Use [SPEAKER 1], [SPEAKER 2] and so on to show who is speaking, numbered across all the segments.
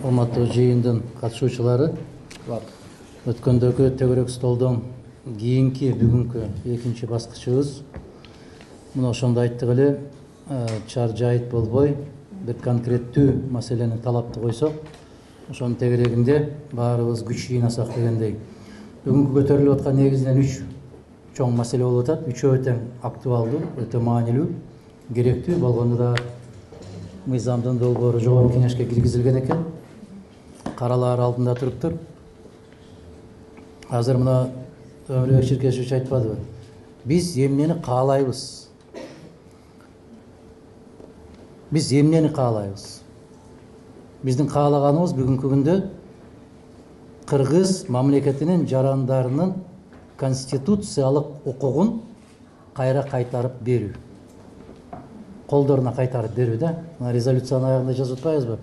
[SPEAKER 1] Урматтуу жыйындын катышуучулары, өткөндөгү төгөрөк столдон кийинки бүгүнкү экинчи баскычыбыз мына ошондо айттык эле, чар жайыт болбой бир конкреттүү маселени талапты койсок, ошонун тегерегинде баарыбыз күч жыйнасак дегендей. Бүгүнкү көтөрүлүп аткан негизинен 3 чоң маселе болуп атат. Үчөө өтө актуалдуу, өтө маанилүү, керектүү болгондо да мыйзамдын долбоору жогорку кеңешке киргизилген экен. Каралар алдында туруптур. Азыр мына Өмүрбек Чиркешевич айтпадыбы? Биз эмнени каалайбыз? Биз эмнени каалайбыз? Биздин каалаганыбыз бүгүнкү күндө Кыргыз мамлекетинин жарандарынын конституциялык укугун кайра кайтарып берүү. Колдоруна кайтарып берүү да. Резолюциянын аягында жазып атпайбызбы?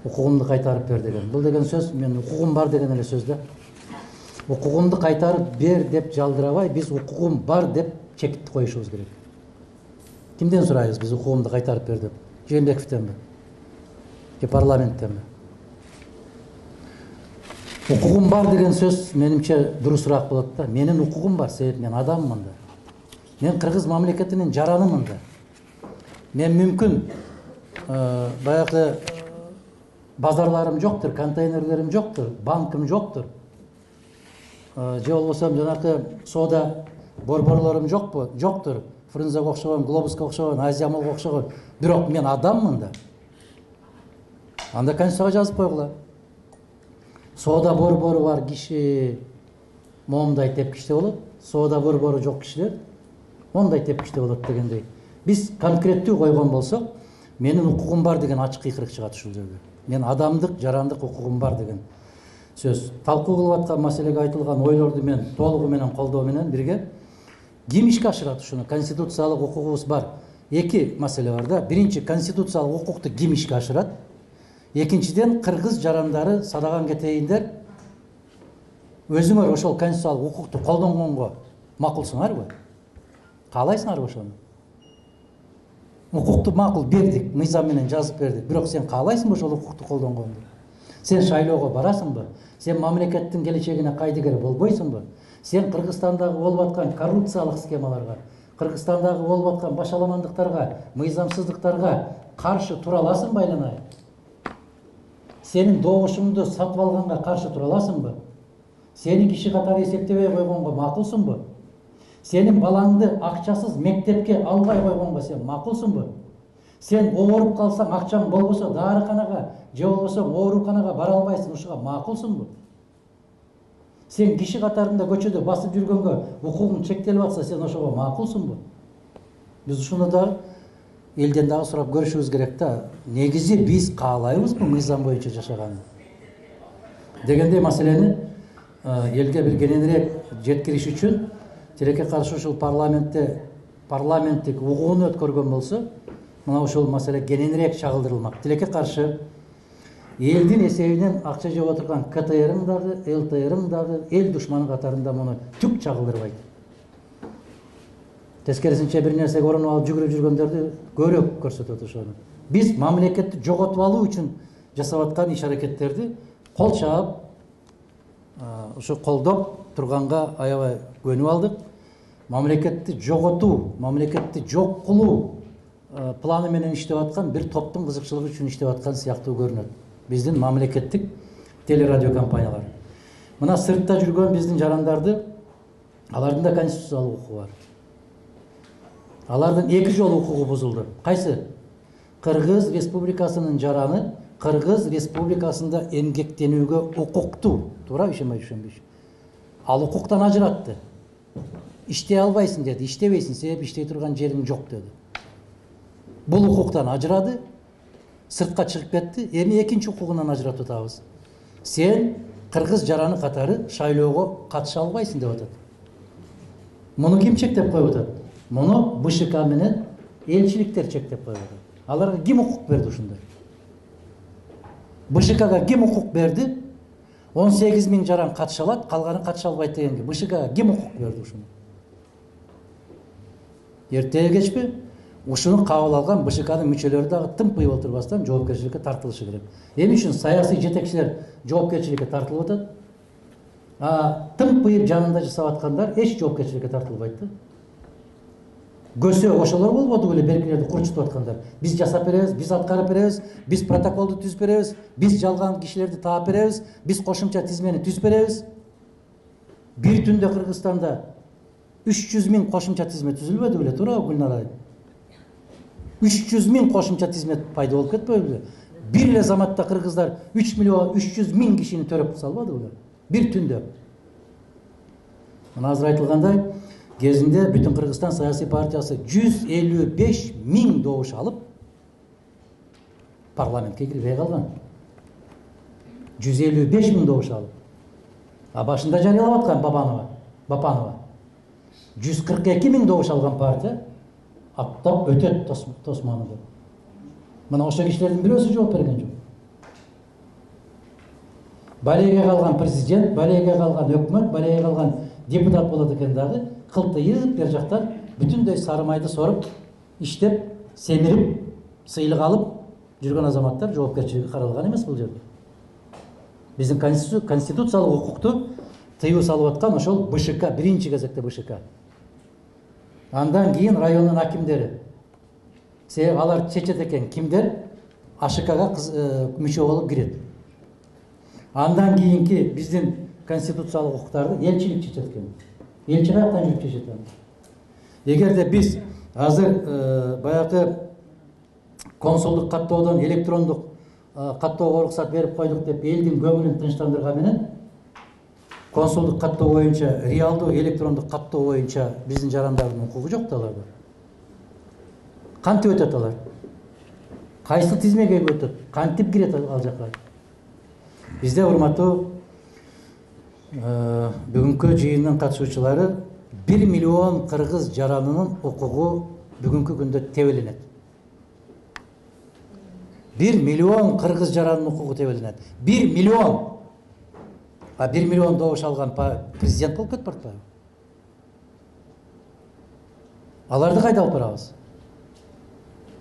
[SPEAKER 1] Укугумду кайтарып бер деген. Бул деген сөз, мен укугум бар деген эле сөз да. Укугумду кайтарып бер деп жалдырабай, биз укугум бар деп чекитти коюшубуз керек. Кимден сурайбыз биз укугумду кайтарып бер деп? Жээнбековденби? Же парламенттенби? Укугум бар деген сөз менимче дурусураак болот да. Менин укугум бар, себеп мен адаммын да. Мен Кыргыз мамлекетинин жаранымын да. Мен мүмкүн баягы базарларым жоктур, контейнерлерим жоктур, банкым жоктур. Же болбосо жанакы соода борборлорум жоктур. Фрунзеге окшогон, Глобуска окшогон, Азия Молго окшогон. Бирок мен адаммын да. Анда конституцияга жазып койгула. Соода борбору бар киши момундай тепкичте болот, соода борбору жок кишилер мондай тепкичте болот дегендей. Биз конкреттүү койгон болсок, менин укугум бар деген ачык кыйкырык чыгат ушул жерде. Мен адамдык, жарандык укугум бар деген сөз. Талкуу кылып аткан маселеге айтылган ойлорду мен толугу менен колдоо менен бирге ким ишке ашырат ушуну? Конституциялык укугубуз бар. Эки маселе бар да. Биринчи, конституциялык укукту ким ишке ашырат? Экинчиден, кыргыз жарандары садаган кетейиндер өзүңөр ошол конституциялык укукту колдонгонго макулсуңарбы? Каалайсыңарбы ошону? Укукту макул бердик, мыйзам менен жазып бердик. Бирок сен каалайсыңбы ошол укукту колдонгонду? Сен шайлоого барасыңбы? Сен мамлекеттин келечегине кайдыгер болбойсуңбу? Сен Кыргызстандагы болуп аткан коррупциялык схемаларга, Кыргызстандагы болуп аткан башаламандыктарга, мыйзамсыздыктарга каршы тура аласыңбы айланай? Сенин добушуңду сатып алганга каршы тура аласыңбы? Сени киши катары эсептебей койгонго макулсуңбу? Сенин балаңды акчасыз мектепке албай койгонго сен макулсуңбу? Сен ооруп калсаң, акчаң болбосо дарыканага же болбосо ооруканага бара албайсың, ушуга макулсуңбу? Сен киши катарында көчөдө басып жүргөнгө укугуң чектелип атса, сен ошого макулсуңбу? Биз ушуну да элден дагы сурап көрүшүбүз керек да. Негизи биз каалайбызбы мыйзам боюнча жашаганды? Дегендей маселени элге бир кененирээк жеткириш үчүн тилекке каршы ушул парламенттик угууну өткөргөн болсо, мына ушул маселе кененирээк чагылдырылмак. Тилекке каршы элдин эсебинен акча жеп отурган КТР'ың дагы, ЛТР'ың дагы эл душманы катарында муну түк чагылдырбайт. Тескерисинче бир нерсеге оронуп алып жүгүрүп жүргөндөрдү көбүрөөк көрсөтөт ошону. Биз мамлекетти жоготуп алуу үчүн жасап аткан иш-аракеттерди кол чаап, ушу колдоп турганга аябай көнүп алдык. Мамлекетти жоготуу, мамлекетти жок кылуу планы менен иштеп аткан бир топтун кызыкчылыгы үчүн иштеп аткан сыяктуу көрүнөт. Биздин мамлекеттик телерадио компаниялар. Мына сыртта жүргөн биздин жарандарды, алардын да конституциялык укугу бар. Алардын 2 жолу укугу бузулду. Кайсы? Кыргыз Республикасынын жараны Кыргыз Республикасында эмгектенүүгө укуктуу. Туура ишенбейсиңби? Ал укуктан ажыратты. Иштей албайсың деди, иштебейсиң, себеп иштей турган жериң жок деди. Бул укуктан ажырады, сыртка чыгып кетти. Эми экинчи укугунан ажыратып атабыз. Сен кыргыз жараны катары шайлоого катыша албайсың деп атат. Муну ким чектеп коюп атат? Муну БШК менен элчиликтер чектеп коюп атат. Аларга ким укук берди ушундай? БШКга ким укук берди? 18.000 жаран катыша алат, калганы катыша албайт дегенге БШКга ким укук берди ушуну? Эртеге кечпи ушуну кабыл алган БШКнын мүчөлөрү дагы тымпый отурбастан жоопкерчиликке тартылышы керек. Эмне үчүн саясий жетекчилер жоопкерчиликке тартылып атат, тымпыйып жанында жасап аткандар эч жоопкерчиликке тартылбайт да. Көсө ошолор болбоду беле беркилерди курчутуп аткандар. Биз жасап беребиз, биз аткарып беребиз, биз протоколду түзүп беребиз, биз жалган кишилерди таап беребиз, биз кошумча тизмени түзүп беребиз. Бир түндө Кыргызстанда 300 000 кошумча тизме түзүлбөдү беле, туурабы Гүлнар айым? 300 000 кошумча тизме пайда болуп кетпеби беле? Бир эле заматта кыргыздар 3 миллион 300 000 кишини төрөп салбады беле? Бир түндө. Мына азыр айтылгандай, кезинде бүтүн Кыргызстан саясий партиясы 155 000 добуш алып парламентке кирбей калган. 155 000 добуш алып. Башында жарыялап аткан Бапанова. 142 000 добуш алган партия аттап өтөт тосманы. Мына ошо кишилердин бирөөсү жооп берген жок. Балейге калган президент, балейге калган өкмөт, балейге калган депутат болот экен дагы, кылтыйып бер жактан бүтүндөй сары майды соруп, иштеп, семирип, сыйлык алып жүргөн азаматтар жоопкерчилиги каралган эмес бул жерде. Биздин конституциялык укукту тыюу салып аткан ошол БШК, биринчи кезекте БШК. Андан кийин райондун акимдери. Себеби алар чечет экен кимдер АШКга мүчө болуп кирет. Андан кийинки биздин конституциялык укуктарды элчилик чечет экен. Элчи каяктан жүрүп чечет аны? Эгерде биз азыр баягы консулдук каттоодон электрондук каттоого уруксат берип койдук деп элдин көңүлүн тынчтандырган менен консулдук каттоо боюнча, реалдуу электрондук каттоо боюнча биздин жарандардын укугу жок да аларда. Кантип өтөт алар? Кайсы тизмеге өтөт? Кантип кирет ал жака? Бизде урматтуу бүгүнкү жыйындын катышуучулары 1 миллион кыргыз жаранынын укугу бүгүнкү күндө тебеленет. 1 миллион кыргыз жаранынын укугу тебеленет. 1 миллион. 1 миллион добуш алган президент болуп кетип баратпайбы? Аларды кайда алып барабыз?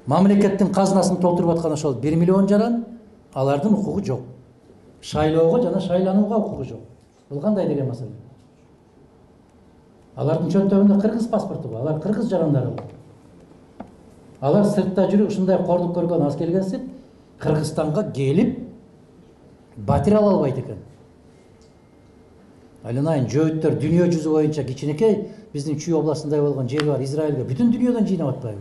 [SPEAKER 1] Мамлекеттин казынасын толтуруп аткан ошол 1 миллион жаран, алардын укугу жок. Шайлоого жана шайланууга укугу жок. Бул кандай деген маселе? Алардын чөнтөгүндө кыргыз паспорту бар, алар кыргыз жарандары бар. Алар сыртта жүрүп ушундай кордук көргөн аз келгенсип, Кыргызстанга келип батир ала албайт экен. Алынайын жөөттөр дүйнө жүзү боюнча кичинекей биздин Чүй областындай болгон жери бар, Израилге бүтүн дүйнөдөн жыйнап атпайбы?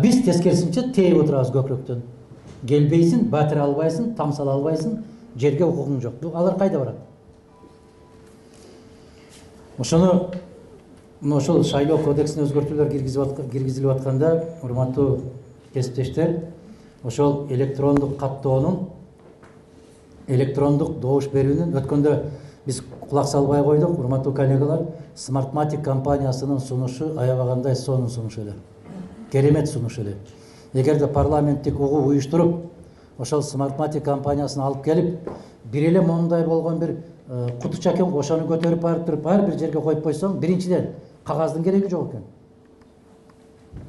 [SPEAKER 1] Биз тескерисинче тээп отурабыз көкрөктөн. Келбейсиң, батир албайсың, тамсала албайсың, жерге укугуң жок. Алар кайда барат? Ошону ошол шайлоо кодексине өзгөртүүлөр киргизилип атканда, урматтуу кесиптештер, ошол электрондук каттоонун, электрондук добуш берүүнүн өткөндө биз кулак салбай койдук, урматтуу коллегалар, Smartmatic компаниясынын сунушу аябагандай сонун сунуш эле. Керемет сунуш эле. Эгерде парламенттик угуу уюштуруп, ошол Smartmatic компаниясын алып келип, бир эле мондай болгон бир кутуча экен, ошону көтөрүп барып туруп, ар бир жерге коюп койсоң, биринчиден кагаздын кереги жок экен.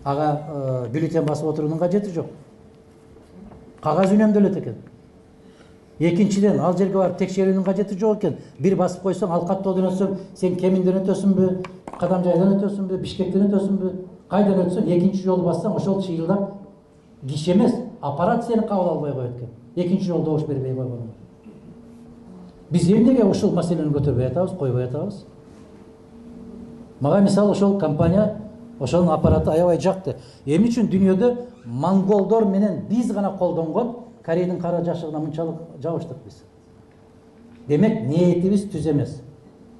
[SPEAKER 1] Ага бюллетень басып отуруунун кажети жок. Кагаз үнөмдөлөт экен. Экинчиден, ал жерге барып текшерүүнүн кажети жок экен. Бир басып койсоң, ал каттоодон өтсөң, сен Кеминден өтөсүңбү, Кадамжайдан өтөсүңбү, Бишкектен өтөсүңбү, кайдан өтсөң, экинчи жолу бассаң, ошол чыйылдап киши эмес, аппарат сени кабыл албай коет экен. Экинчи жолу добуш бербей койгону. Биз эмнеге ушул маселени көтөрбөй атабыз, койбой атабыз? Мага мисалы ошол компания, ошонун аппараты аябай жакты. Эмне үчүн дүйнөдө монголдор менен биз гана колдонгон Корейдин кара жашыгына мынчалык жабыштык биз? Демек, ниетибиз түз эмес.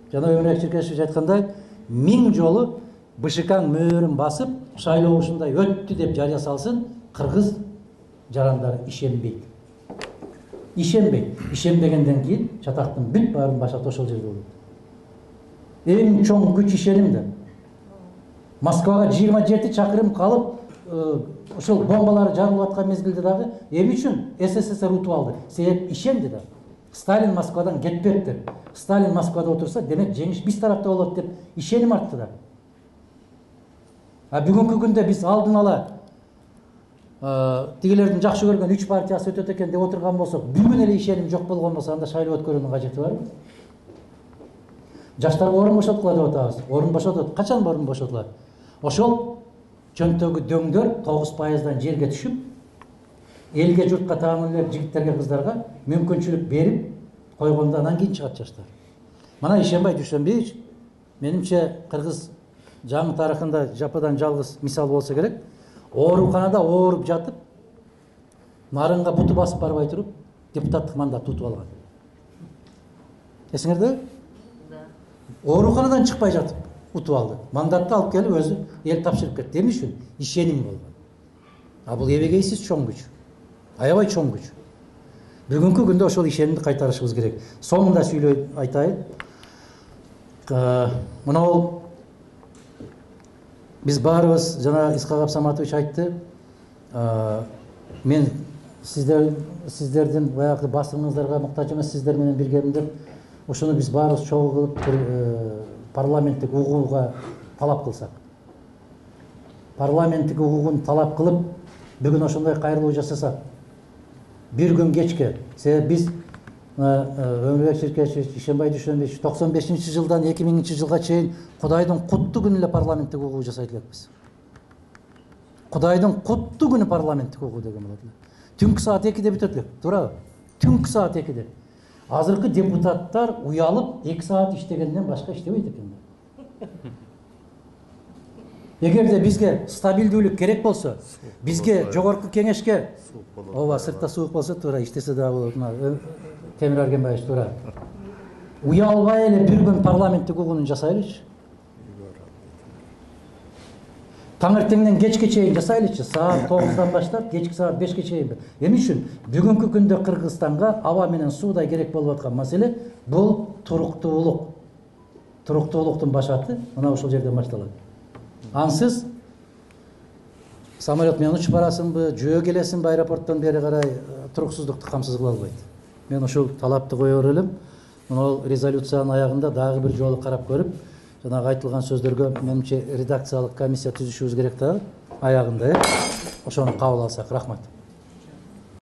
[SPEAKER 1] Жана Өмүрбек Чиркешевич айткандай, 1000 жолу БШКнын мөөрүн басып, шайлоо ушундай өттү деп жарыя салсын, кыргыз жарандары ишенбейт. Ишенбегенден кийин чатактын бүт баарын башат ошол жерде болот. Эң чоң күч ишеним да. Москвага 27 чакырым калып, ошол бомбалары жарылып аткан мезгилде дагы эмне үчүн СССР утуп алды? Себеп ишенди да. Сталин Москвадан кетпепти. Сталин Москвада отурса, демек жеңиш биз тарапта болот деп ишеним артты да. Бүгүнкү күндө биз алдын ала тигилердин жакшы көргөн 3 партиясы өтөт экен деп отурган болсок, бүгүн эле ишеним жок болгон болсо, анда шайлоо өткөрүүнүн кажети барбы? Жаштарга орун бошоткула деп атабыз. Орун бошотот. Качан орун бошотулат? Ошол чөнтөгү дөңдөр 9%дан жерге түшүп, элге журтка таамилдеп жигиттерге, кыздарга мүмкүнчүлүк берип койгондо анан кийин чыгат жаштар. Мына Ишенбай Дүйшөнбиевич, менимче кыргыз жаңы тарыхында жападан жалгыз мисал болсо керек. Ооруканада ооруп жатып, нарынга буту басып барбай туруп, депутаттык мандатты утуп алган. Эсиңерде? Ооруканадан чыкпай жатып утуп алды. Мандатты алып келип өзү эл тапшырып кетти. Эмне үчүн? Ишеним болгон. Бул эбегейсиз чоң күч. Аябай чоң күч. Бүгүнкү күндө ошол ишенимди кайтарышыбыз керек. Соңунда сүйлөй айтайын. Мына биз баарыбыз, жана Исхак Абсаматович айтты, мен сиздердин баягы басымыңыздарга муктаж эмес, сиздер менен биргемин деп, ошону биз баарыбыз чогуу кылып парламенттик укугуга талап кылсак. Парламенттик укугун талап кылып, бүгүн ошондой кайрылуу жасасак, бир күн кечке, себеби биз Өмүрбек Ширкечевич, Ишенбай Дүйшөнбиевич 95-жылдан 2000-жылга чейин Кудайдын куттуу күнү эле парламенттик укугу жасайт элекпиз. Кудайдын куттуу күнү парламенттик укугу деген болот эле. Түнкү саат 2-де бүтөт элек, туурабы? Түнкү саат 2-де. Азыркы депутаттар уялып 2 саат иштегенден башка иштебейт экен. Эгерде бизге стабилдүүлүк керек болсо, бизге жогорку кеңешке, сыртта суук болсо туура иштесе дагы болот. Темир Аргенбаевич, туура. Уялбай эле бир күн парламенттик укугун жасайлычы. Таңертеңден кечке чейин жасайлычы, саат 9-дан баштап кечки саат 5-ке чейин. Эмне үчүн? Бүгүнкү күндө Кыргызстанга аба менен суудай керек болуп аткан маселе бул туруктуулук. Туруктуулуктун башаты мына ушул жерден башталат. Ансыз самолет менен учуп барасыңбы, жөө келесиңби аэропорттон бери карай туруксуздукту камсыз кыла албайт. Мен ушул талапты кое берелим. Мына резолюциянын аягында дагы бир жолу карап көрүп, жанагы айтылган сөздөргө менимче редакциялык комиссия түзүшүбүз керек дагы аягында, ошону кабыл алсак. Рахмат.